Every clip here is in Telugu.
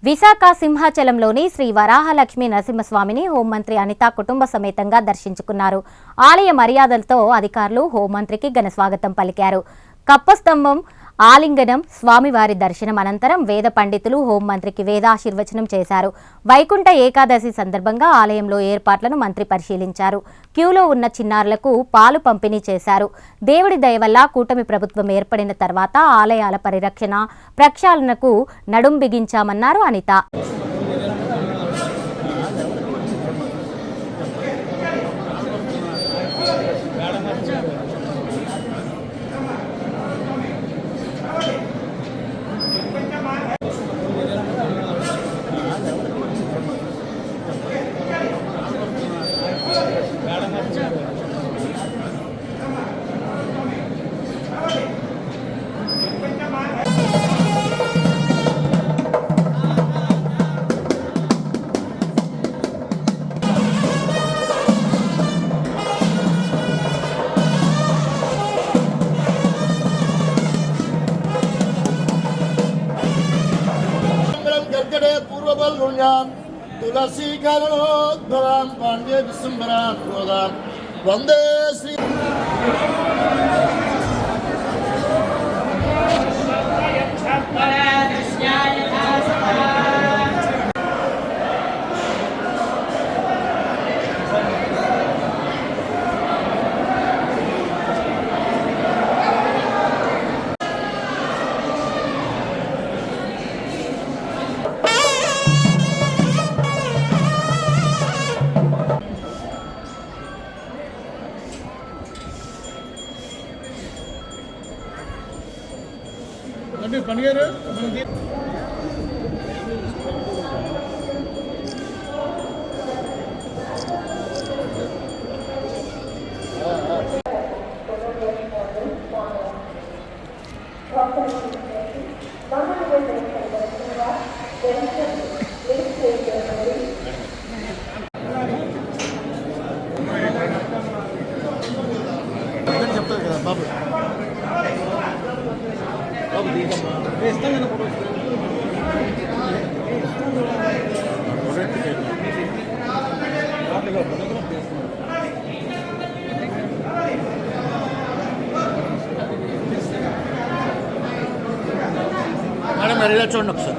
విశాఖ సింహాచలంలోని శ్రీ వరాహలక్ష్మీ నరసింహస్వామిని హోంమంత్రి అనిత కుటుంబ సమేతంగా దర్శించుకున్నారు. ఆలయ మర్యాదలతో అధికారులు హోంమంత్రికి ఘన స్వాగతం పలికారు. కప్పస్తంభం ఆలింగనం స్వామివారి దర్శనం అనంతరం వేద పండితులు హోంమంత్రికి వేదాశీర్వచనం చేశారు. వైకుంఠ ఏకాదశి సందర్భంగా ఆలయంలో ఏర్పాట్లను మంత్రి పరిశీలించారు. క్యూలో ఉన్న చిన్నారులకు పాలు పంపిణీ చేశారు. దేవుడి దయ వల్ల కూటమి ప్రభుత్వం ఏర్పడిన తర్వాత ఆలయాల పరిరక్షణ ప్రక్షాళనకు నడుం బిగించామన్నారు అనిత. तुलसी करणोद्भवां पाण्ड्य विश्वम्भरां गोदां वन्दे श्री పనిగారు చెప్తారు కదా బాబు మేడం మరి ఇలా చూడండి ఒకసారి.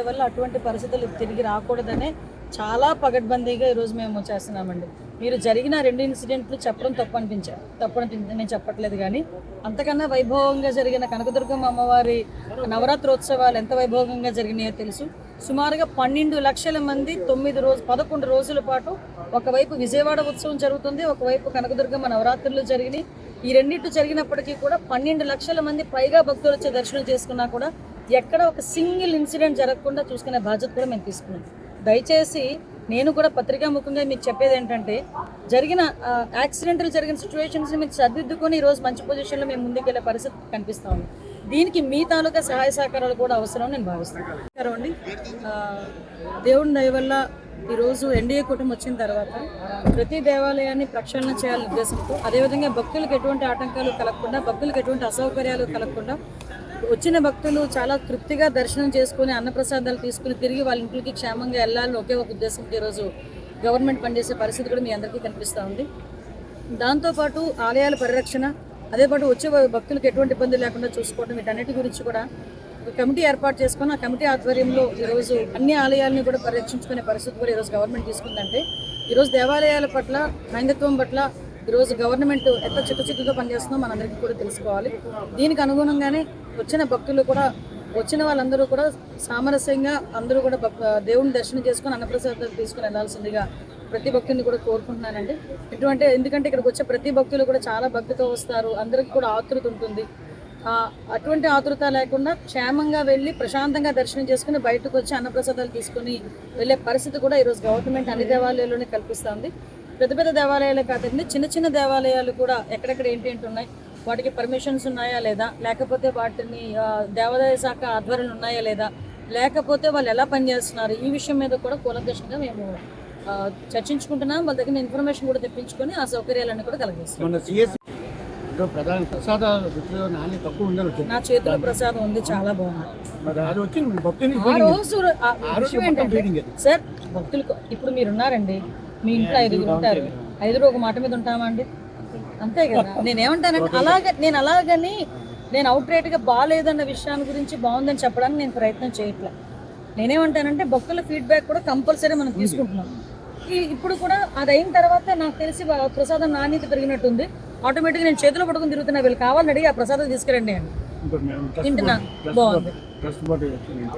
వల్ల అటువంటి పరిస్థితులు తిరిగి రాకూడదనే చాలా పగడ్బందీగా ఈరోజు మేము చేస్తున్నామండి. మీరు జరిగిన 2 ఇన్సిడెంట్లు చెప్పడం తప్పని నేను చెప్పట్లేదు, కానీ అంతకన్నా వైభవంగా జరిగిన కనకదుర్గమ్మ అమ్మవారి నవరాత్రోత్సవాలు ఎంత వైభవంగా జరిగినాయో తెలుసు. సుమారుగా 12 లక్షల మంది 11 రోజుల పాటు ఒకవైపు విజయవాడ ఉత్సవం జరుగుతుంది, ఒకవైపు కనకదుర్గమ్మ నవరాత్రులు జరిగినాయి. ఈ రెండింటి జరిగినప్పటికీ కూడా 12 లక్షల మంది పైగా భక్తులు వచ్చే దర్శనం చేసుకున్నా కూడా ఎక్కడ ఒక సింగిల్ ఇన్సిడెంట్ జరగకుండా చూసుకునే బాధ్యత కూడా మేము తీసుకున్నాం. దయచేసి నేను కూడా పత్రికాముఖంగా మీకు చెప్పేది ఏంటంటే, జరిగిన యాక్సిడెంట్లు జరిగిన సిచ్యువేషన్స్ని మీరు సర్దిద్దుకొని ఈరోజు మంచి పొజిషన్లో మేము ముందుకెళ్లే పరిస్థితి కనిపిస్తూ ఉంది. దీనికి మీ తాలూకా సహాయ సహకారాలు కూడా అవసరం నేను భావిస్తున్నాను అండి. దేవుడి దయ వల్ల ఈరోజు ఎన్డీఏ కూటమి వచ్చిన తర్వాత ప్రతి దేవాలయాన్ని ప్రక్షాళన చేయాలనే ఉద్దేశంతో, అదేవిధంగా భక్తులకు ఎటువంటి ఆటంకాలు కలగకుండా, భక్తులకు ఎటువంటి అసౌకర్యాలు కలగకుండా వచ్చిన భక్తులు చాలా తృప్తిగా దర్శనం చేసుకుని అన్నప్రసాదాలు తీసుకుని తిరిగి వాళ్ళ ఇంటికి క్షేమంగా వెళ్ళాలని ఒకే ఒక ఉద్దేశంతో ఈరోజు గవర్నమెంట్ పనిచేసే పరిస్థితి కూడా మీ అందరికీ కనిపిస్తూ ఉంది. దాంతోపాటు ఆలయాల పరిరక్షణ, అదేపాటు వచ్చే భక్తులకు ఎటువంటి ఇబ్బంది లేకుండా చూసుకోవడం, వీటన్నిటి గురించి కూడా ఒక కమిటీ ఏర్పాటు చేసుకొని ఆ కమిటీ ఆధ్వర్యంలో ఈరోజు అన్ని ఆలయాలను కూడా పరిరక్షించుకునే పరిస్థితి కూడా ఈరోజు గవర్నమెంట్ తీసుకుందంటే ఈరోజు దేవాలయాల పట్ల, హైందత్వం పట్ల ఈరోజు గవర్నమెంట్ ఎంత చిత్తశుద్ధితో పనిచేస్తుందో మనందరికీ కూడా తెలుసుకోవాలి. దీనికి అనుగుణంగానే వచ్చిన భక్తులు కూడా, వచ్చిన వాళ్ళందరూ కూడా సామరస్యంగా అందరూ కూడా దేవుని దర్శనం చేసుకొని అన్నప్రసాదాలు తీసుకుని వెళ్ళాల్సిందిగా ప్రతి భక్తుని కూడా కోరుకుంటున్నానండి. ఎందుకంటే ఇక్కడికి వచ్చే ప్రతి భక్తులు కూడా చాలా భక్తితో వస్తారు, అందరికీ కూడా ఆతృత ఉంటుంది. అటువంటి ఆతృత లేకుండా క్షేమంగా వెళ్ళి ప్రశాంతంగా దర్శనం చేసుకుని బయటకు వచ్చి అన్నప్రసాదాలు తీసుకుని వెళ్ళే పరిస్థితి కూడా ఈరోజు గవర్నమెంట్ అన్ని దేవాలయాల్లోనే కల్పిస్తుంది. పెద్ద పెద్ద దేవాలయాలే కాదండి, చిన్న చిన్న దేవాలయాలు కూడా ఎక్కడెక్కడ ఏంటి ఉన్నాయి, వాటికి పర్మిషన్స్ ఉన్నాయా లేదా, లేకపోతే వాటిని దేవాదాయ శాఖ ఆధ్వర్యాలు ఉన్నాయా లేదా, లేకపోతే వాళ్ళు ఎలా పనిచేస్తున్నారు, ఈ విషయం మీద కూడా కూలంకషంగా మేము చర్చించుకుంటున్నాం. వాళ్ళ దగ్గర ఇన్ఫర్మేషన్ కూడా తెప్పించుకొని ఆ సౌకర్యాలన్నీ కూడా కలిగిస్తాం. ప్రధాన ప్రసాద రుచిలో నాణ్యత తక్కువ ఉందని నా చేతిలో ప్రసాదం ఉంది, చాలా బాగుంది. అది వచ్చి భక్తుని ఆ రోజు విషయం ఏంటంటే సార్, భక్తులు ఇప్పుడు మీరు ఉన్నారండి, మీ ఇంట్లో 5 ఉంటారు, 5 ఒక మాట మీద ఉంటామా అండి? అంతే కదా. నేనేమంటానంటే నేను అవుట్ రైట్గా బాగాలేదన్న విషయాన్ని గురించి బాగుందని చెప్పడానికి నేను ప్రయత్నం చేయట్లే. నేనేమంటానంటే భక్తుల ఫీడ్బ్యాక్ కూడా కంపల్సరీ మనం తీసుకుంటున్నాం. ఇప్పుడు కూడా అది అయిన తర్వాత నాకు తెలిసి ప్రసాదం నాణ్యత పెరిగినట్టుంది. ఆటోమేటిక్గా నేను చేతిలో పట్టుకుని తిరుగుతున్నా, వీళ్ళు కావాలని అడిగి ఆ ప్రసాదం తీసుకురండి అని తింటున్నా, బాగుంది.